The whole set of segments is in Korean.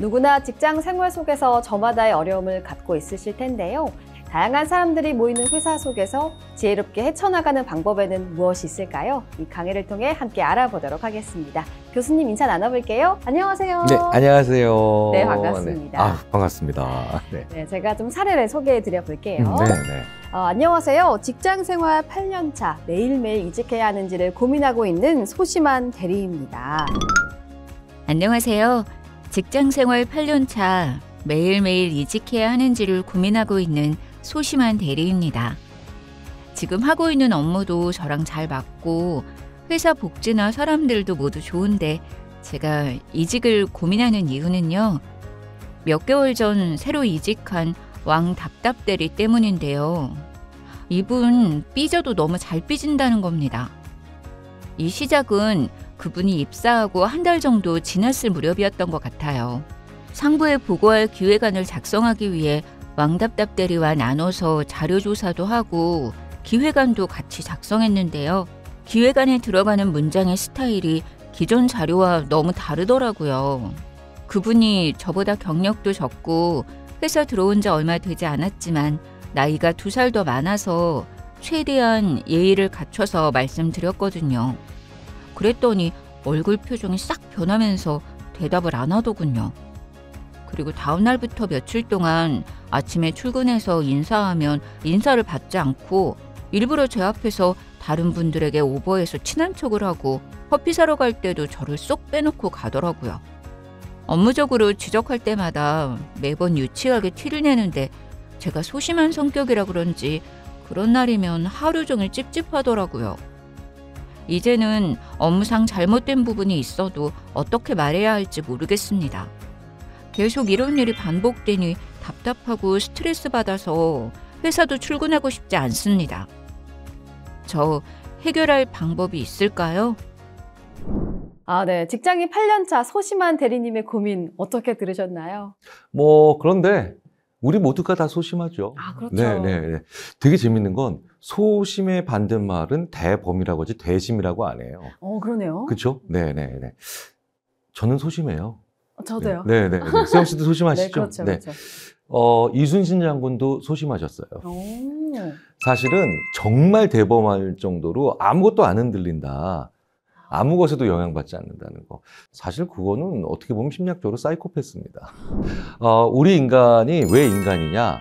누구나 직장 생활 속에서 저마다의 어려움을 갖고 있으실 텐데요. 다양한 사람들이 모이는 회사 속에서 지혜롭게 헤쳐나가는 방법에는 무엇이 있을까요? 이 강의를 통해 함께 알아보도록 하겠습니다. 교수님 인사 나눠볼게요. 안녕하세요. 네, 안녕하세요. 네, 반갑습니다. 네. 반갑습니다. 네. 네, 제가 좀 사례를 소개해드려 볼게요. 네. 안녕하세요. 직장생활 8년차, 매일매일 이직해야 하는지를 고민하고 있는 소심한 대리입니다. 안녕하세요. 직장생활 8년차, 매일매일 이직해야 하는지를 고민하고 있는 소심한 대리입니다. 지금 하고 있는 업무도 저랑 잘 맞고 회사 복지나 사람들도 모두 좋은데 제가 이직을 고민하는 이유는요. 몇 개월 전 새로 이직한 왕 답답대리 때문인데요. 이분 삐져도 너무 잘 삐진다는 겁니다. 이 시작은 그분이 입사하고 한 달 정도 지났을 무렵이었던 것 같아요. 상부에 보고할 기획안을 작성하기 위해 왕답답대리와 나눠서 자료조사도 하고 기획안도 같이 작성했는데요. 기획안에 들어가는 문장의 스타일이 기존 자료와 너무 다르더라고요. 그분이 저보다 경력도 적고 회사 들어온 지 얼마 되지 않았지만 나이가 2살 더 많아서 최대한 예의를 갖춰서 말씀드렸거든요. 그랬더니 얼굴 표정이 싹 변하면서 대답을 안 하더군요. 그리고 다음 날부터 며칠 동안 아침에 출근해서 인사하면 인사를 받지 않고 일부러 제 앞에서 다른 분들에게 오버해서 친한 척을 하고 커피 사러 갈 때도 저를 쏙 빼놓고 가더라고요. 업무적으로 지적할 때마다 매번 유치하게 티를 내는데 제가 소심한 성격이라 그런지 그런 날이면 하루 종일 찝찝하더라고요. 이제는 업무상 잘못된 부분이 있어도 어떻게 말해야 할지 모르겠습니다. 계속 이런 일이 반복되니 답답하고 스트레스 받아서 회사도 출근하고 싶지 않습니다. 저 해결할 방법이 있을까요? 네. 직장인 8년차 소심한 대리님의 고민 어떻게 들으셨나요? 그런데 우리 모두가 다 소심하죠. 그렇죠. 네. 되게 재밌는 건 소심의 반대말은 대범이라고 하지 대심이라고 안 해요. 그러네요. 그렇죠? 네. 저는 소심해요. 저도요. 네. 수영 씨도 소심하시죠? 네, 그렇죠. 네. 그렇죠. 이순신 장군도 소심하셨어요. 오. 사실은 정말 대범할 정도로 아무것도 안 흔들린다. 아무 것에도 영향받지 않는다는 거. 사실 그거는 어떻게 보면 심리학적으로 사이코패스입니다. 우리 인간이 왜 인간이냐?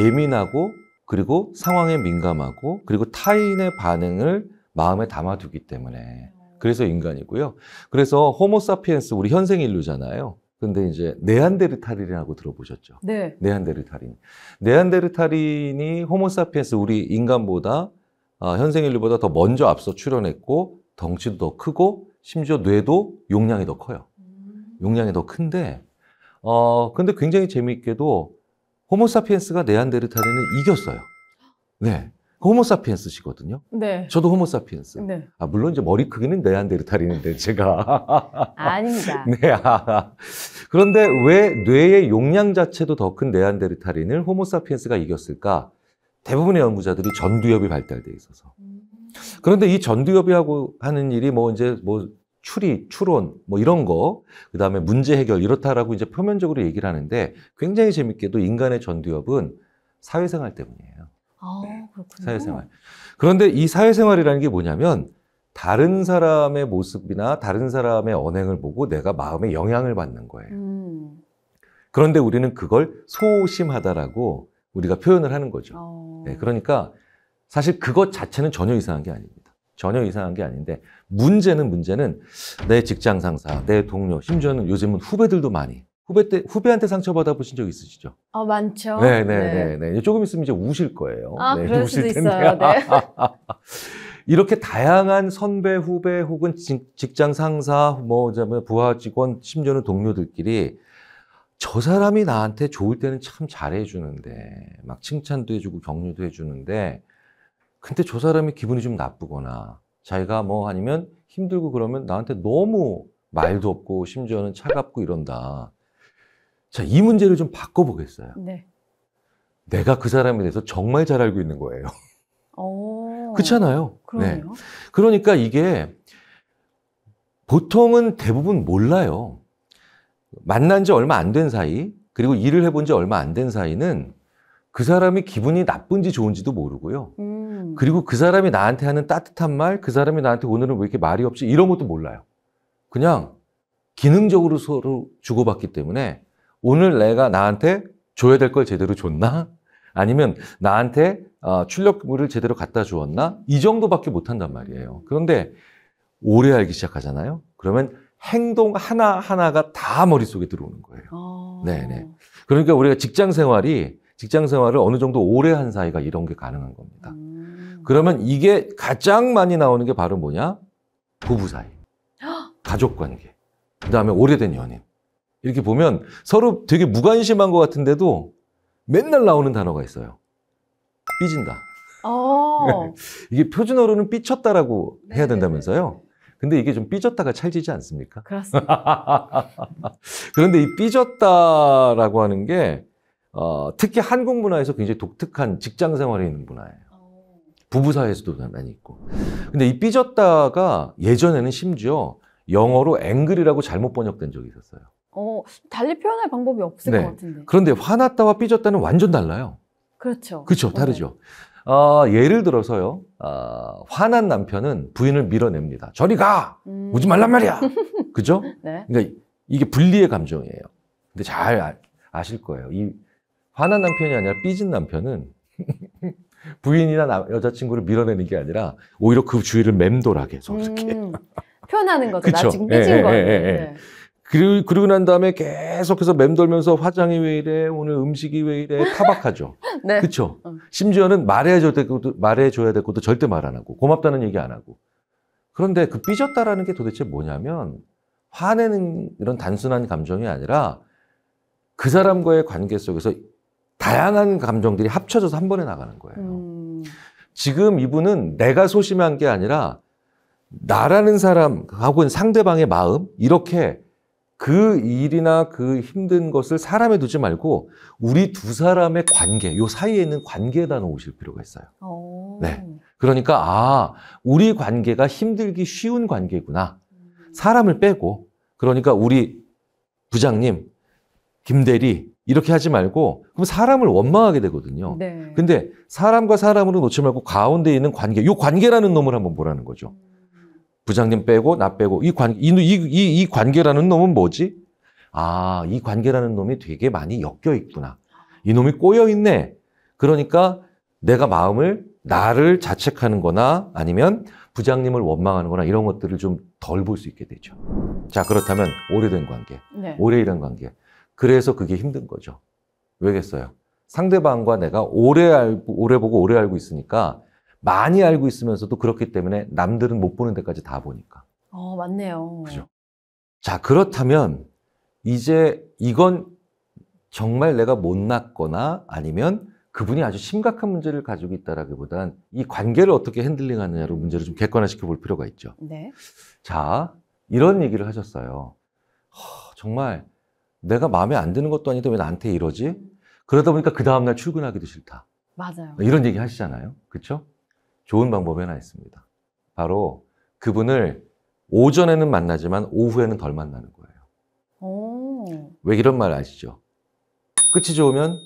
예민하고 그리고 상황에 민감하고 그리고 타인의 반응을 마음에 담아두기 때문에 그래서 인간이고요. 그래서 호모사피엔스 우리 현생 인류잖아요. 근데 이제 네안데르탈인이라고 들어보셨죠? 네. 네안데르탈인이 호모사피엔스 우리 인간보다 현생 인류보다 더 먼저 앞서 출현했고 덩치도 더 크고 심지어 뇌도 용량이 더 커요. 용량이 더 큰데 근데 굉장히 재미있게도 호모사피엔스가 네안데르탈인을 이겼어요. 네. 호모사피엔스시거든요. 네. 저도 호모사피엔스. 네. 물론 이제 머리 크기는 네안데르탈인인데 제가 아닙니다. 네. 그런데 왜 뇌의 용량 자체도 더 큰 네안데르탈인을 호모사피엔스가 이겼을까? 대부분의 연구자들이 전두엽이 발달돼 있어서. 그런데 이 전두엽이 하는 일이 추리, 추론, 이런 거, 그 다음에 문제 해결, 이렇다라고 이제 표면적으로 얘기를 하는데 굉장히 재밌게도 인간의 전두엽은 사회생활 때문이에요. 그렇군요. 사회생활. 그런데 이 사회생활이라는 게 뭐냐면 다른 사람의 모습이나 다른 사람의 언행을 보고 내가 마음에 영향을 받는 거예요. 그런데 우리는 그걸 소심하다라고 우리가 표현을 하는 거죠. 네, 그러니까 사실 그것 자체는 전혀 이상한 게 아닙니다. 전혀 이상한 게 아닌데 문제는 내 직장 상사, 내 동료, 심지어는 요즘은 후배들도 많이 후배한테 상처받아 보신 적 있으시죠? 많죠. 네. 조금 있으면 이제 우실 거예요. 네, 그럴 우실 수도 텐데. 있어요. 네. 이렇게 다양한 선배, 후배 혹은 직장 상사, 부하 직원, 심지어는 동료들끼리 저 사람이 나한테 좋을 때는 참 잘해주는데 막 칭찬도 해주고 격려도 해주는데 근데 저 사람이 기분이 좀 나쁘거나 자기가 아니면 힘들고 그러면 나한테 너무 말도 없고 심지어는 차갑고 이런다. 자, 이 문제를 좀 바꿔보겠어요. 네. 내가 그 사람에 대해서 정말 잘 알고 있는 거예요. 그렇잖아요. 그러네요. 네. 그러니까 이게 보통은 대부분 몰라요. 만난 지 얼마 안 된 사이, 그리고 일을 해본 지 얼마 안 된 사이는 그 사람이 기분이 나쁜지 좋은지도 모르고요. 그리고 그 사람이 나한테 하는 따뜻한 말, 그 사람이 나한테 오늘은 왜 이렇게 말이 없지? 이런 것도 몰라요. 그냥 기능적으로 서로 주고받기 때문에 오늘 내가 나한테 줘야 될 걸 제대로 줬나? 아니면 나한테 출력물을 제대로 갖다 주었나? 이 정도밖에 못한단 말이에요. 그런데 오래 알기 시작하잖아요. 그러면 행동 하나하나가 다 머릿속에 들어오는 거예요. 네네. 그러니까 우리가 직장 생활을 어느 정도 오래 한 사이가 이런 게 가능한 겁니다. 그러면 이게 가장 많이 나오는 게 바로 뭐냐? 부부 사이, 가족 관계, 그 다음에 오래된 연인. 이렇게 보면 서로 되게 무관심한 것 같은데도 맨날 나오는 단어가 있어요. 삐진다. 이게 표준어로는 삐쳤다라고 해야 된다면서요? 근데 이게 좀 삐졌다가 찰지지 않습니까? 그렇습니다. 그런데 이 삐졌다라고 하는 게 특히 한국 문화에서 굉장히 독특한 직장 생활에 있는 문화예요. 부부 사이에서도 많이 있고. 근데 이 삐졌다가 예전에는 심지어 영어로 앵글이라고 잘못 번역된 적이 있었어요. 달리 표현할 방법이 없을 네. 것 같은데. 그런데 화났다와 삐졌다는 완전 달라요. 그렇죠. 그렇죠. 다르죠. 예를 들어서요. 화난 남편은 부인을 밀어냅니다. 저리 가! 오지 말란 말이야! 그죠? 네. 그러니까 이게 분리의 감정이에요. 근데 잘 아실 거예요. 이 화난 남편이 아니라 삐진 남편은 부인이나 여자친구를 밀어내는 게 아니라 오히려 그 주위를 맴돌아게 계속 이렇게. 표현하는 거죠. 나 그쵸? 지금 삐진 거예요. 네. 그리고 난 다음에 계속해서 맴돌면서 화장이 왜 이래? 오늘 음식이 왜 이래? 타박하죠. 네. 그렇죠. 심지어는 말해줘야 될 것도 절대 말 안 하고 고맙다는 얘기 안 하고. 그런데 그 삐졌다라는 게 도대체 뭐냐면 화내는 이런 단순한 감정이 아니라 그 사람과의 관계 속에서 다양한 감정들이 합쳐져서 한 번에 나가는 거예요. 지금 이분은 내가 소심한 게 아니라 나라는 사람하고는 상대방의 마음, 이렇게 그 일이나 그 힘든 것을 사람에 두지 말고 우리 두 사람의 관계, 요 사이에 있는 관계에다 놓으실 필요가 있어요. 네. 그러니까 우리 관계가 힘들기 쉬운 관계구나. 사람을 빼고, 그러니까 우리 부장님, 김대리 이렇게 하지 말고 그럼 사람을 원망하게 되거든요. 네. 근데 사람과 사람으로 놓지 말고 가운데 있는 관계, 요 관계라는 놈을 한번 보라는 거죠. 부장님 빼고 나 빼고 이 관계라는 놈은 뭐지? 이 관계라는 놈이 되게 많이 엮여 있구나. 이 놈이 꼬여 있네. 그러니까 내가 나를 자책하는 거나 아니면 부장님을 원망하는 거나 이런 것들을 좀 덜 볼 수 있게 되죠. 자, 그렇다면 오래된 관계, 네. 오래 일한 관계. 그래서 그게 힘든 거죠. 왜겠어요? 상대방과 내가 오래 보고 오래 알고 있으니까 많이 알고 있으면서도 그렇기 때문에 남들은 못 보는 데까지 다 보니까. 맞네요. 그죠? 자, 그렇다면 이제 이건 정말 내가 못났거나 아니면 그분이 아주 심각한 문제를 가지고 있다라기보단 이 관계를 어떻게 핸들링하느냐로 문제를 좀 객관화시켜 볼 필요가 있죠. 네. 자, 이런 얘기를 하셨어요. 정말 내가 마음에 안 드는 것도 아닌데 왜 나한테 이러지? 그러다 보니까 그 다음날 출근하기도 싫다. 맞아요. 이런 얘기 하시잖아요. 그렇죠? 좋은 방법이 하나 있습니다. 바로 그분을 오전에는 만나지만 오후에는 덜 만나는 거예요. 왜 이런 말 아시죠? 끝이 좋으면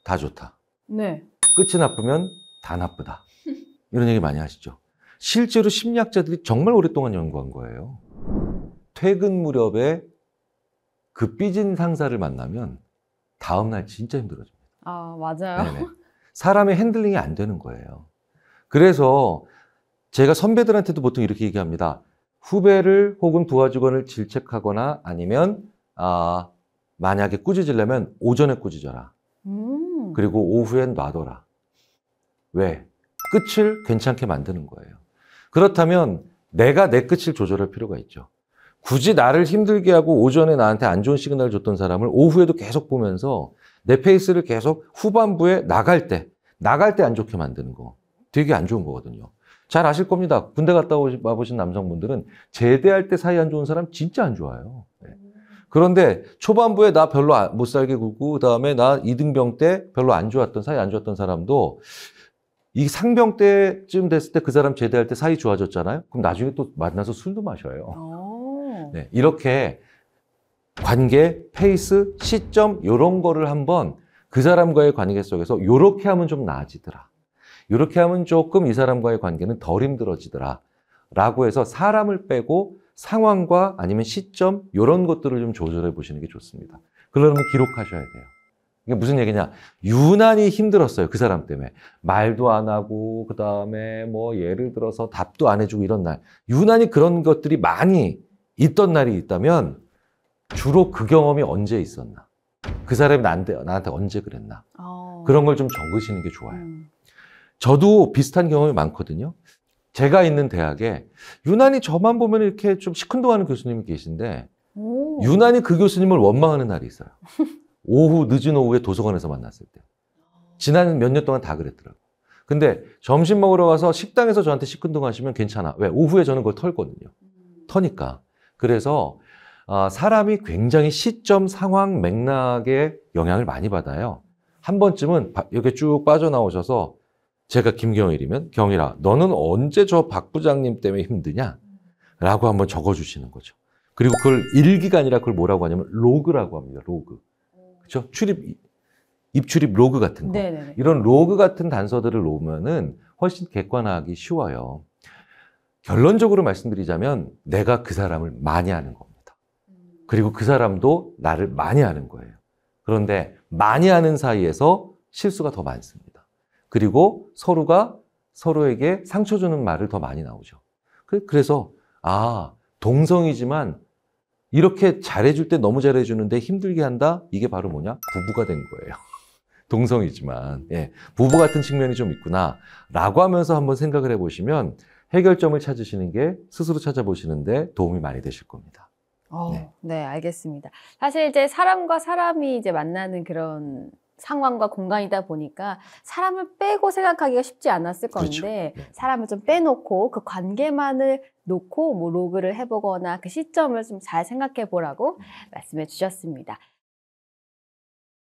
다 좋다. 네. 끝이 나쁘면 다 나쁘다. 이런 얘기 많이 하시죠. 실제로 심리학자들이 정말 오랫동안 연구한 거예요. 퇴근 무렵에 그 삐진 상사를 만나면 다음날 진짜 힘들어집니다. 맞아요. 네네. 사람의 핸들링이 안 되는 거예요. 그래서 제가 선배들한테도 보통 이렇게 얘기합니다. 후배를 혹은 부하 직원을 질책하거나 아니면 만약에 꾸짖으려면 오전에 꾸짖어라. 그리고 오후엔 놔둬라. 왜? 끝을 괜찮게 만드는 거예요. 그렇다면 내가 내 끝을 조절할 필요가 있죠. 굳이 나를 힘들게 하고 오전에 나한테 안 좋은 시그널을 줬던 사람을 오후에도 계속 보면서 내 페이스를 계속 후반부에 나갈 때 안 좋게 만드는 거 되게 안 좋은 거거든요. 잘 아실 겁니다. 군대 갔다 와보신 남성분들은 제대할 때 사이 안 좋은 사람 진짜 안 좋아요. 네. 그런데 초반부에 나 별로 못 살게 굴고 그다음에 나 이등병 때 별로 사이 안 좋았던 사람도 이 상병 때쯤 됐을 때 그 사람 제대할 때 사이 좋아졌잖아요. 그럼 나중에 또 만나서 술도 마셔요. 네, 이렇게 관계, 페이스, 시점 이런 거를 한번 그 사람과의 관계 속에서 요렇게 하면 좀 나아지더라. 요렇게 하면 조금 이 사람과의 관계는 덜 힘들어지더라. 라고 해서 사람을 빼고 상황과 아니면 시점 이런 것들을 좀 조절해 보시는 게 좋습니다. 그러려면 기록하셔야 돼요. 이게 무슨 얘기냐? 유난히 힘들었어요. 그 사람 때문에. 말도 안 하고 그다음에 뭐 예를 들어서 답도 안 해주고 이런 날. 유난히 그런 것들이 많이 있던 날이 있다면 주로 그 경험이 언제 있었나? 그 사람이 나한테 언제 그랬나? 그런 걸 좀 적으시는 게 좋아요. 저도 비슷한 경험이 많거든요. 제가 있는 대학에 유난히 저만 보면 이렇게 좀 시큰둥하는 교수님이 계신데 유난히 그 교수님을 원망하는 날이 있어요. 늦은 오후에 도서관에서 만났을 때. 지난 몇 년 동안 다 그랬더라고요. 근데 점심 먹으러 가서 식당에서 저한테 시큰둥하시면 괜찮아. 왜? 오후에 저는 그걸 털거든요. 터니까. 그래서 사람이 굉장히 시점, 상황, 맥락에 영향을 많이 받아요. 한 번쯤은 이렇게 쭉 빠져나오셔서 제가 김경일이면 경일아, 너는 언제 저 박 부장님 때문에 힘드냐? 라고 한번 적어주시는 거죠. 그리고 그걸 일기가 아니라 그걸 뭐라고 하냐면 로그라고 합니다. 로그. 그렇죠? 입출입 로그 같은 거. 네네네. 이런 로그 같은 단서들을 놓으면은 훨씬 객관화하기 쉬워요. 결론적으로 말씀드리자면 내가 그 사람을 많이 아는 겁니다. 그리고 그 사람도 나를 많이 아는 거예요. 그런데 많이 아는 사이에서 실수가 더 많습니다. 그리고 서로가 서로에게 상처 주는 말을 더 많이 나오죠. 그래서 동성이지만 이렇게 잘해줄 때 너무 잘해주는데 힘들게 한다? 이게 바로 뭐냐? 부부가 된 거예요. 동성이지만 부부 같은 측면이 좀 있구나 라고 하면서 한번 생각을 해보시면 해결점을 찾으시는 게 스스로 찾아보시는데 도움이 많이 되실 겁니다. 네, 알겠습니다. 사실 이제 사람과 사람이 이제 만나는 그런 상황과 공간이다 보니까 사람을 빼고 생각하기가 쉽지 않았을 건데 그렇죠. 사람을 좀 빼놓고 그 관계만을 놓고 뭐 로그를 해보거나 그 시점을 좀 잘 생각해 보라고 말씀해 주셨습니다.